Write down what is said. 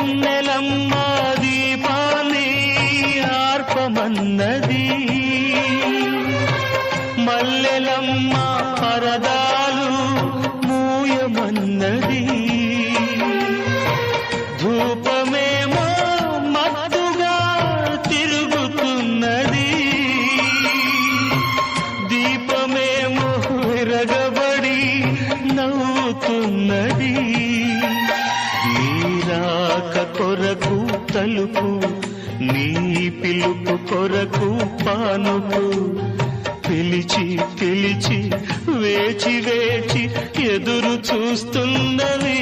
వెన్నెలమ్మ దీపాన్ని ఆర్పమన్నది, మల్లెలమ్మ పరదాలు మూయమన్నది, ధూపమేమో మత్తుగా తిరుగుతున్నది, దీపమేమో విరగబడి నవ్వుతున్నది. నీరాక కొరకు తలుపు, నీ పిలుపు కొరకు పానుపు, పిలిచి పిలిచి వేచి వేచి ఎదురు చూస్తున్నది.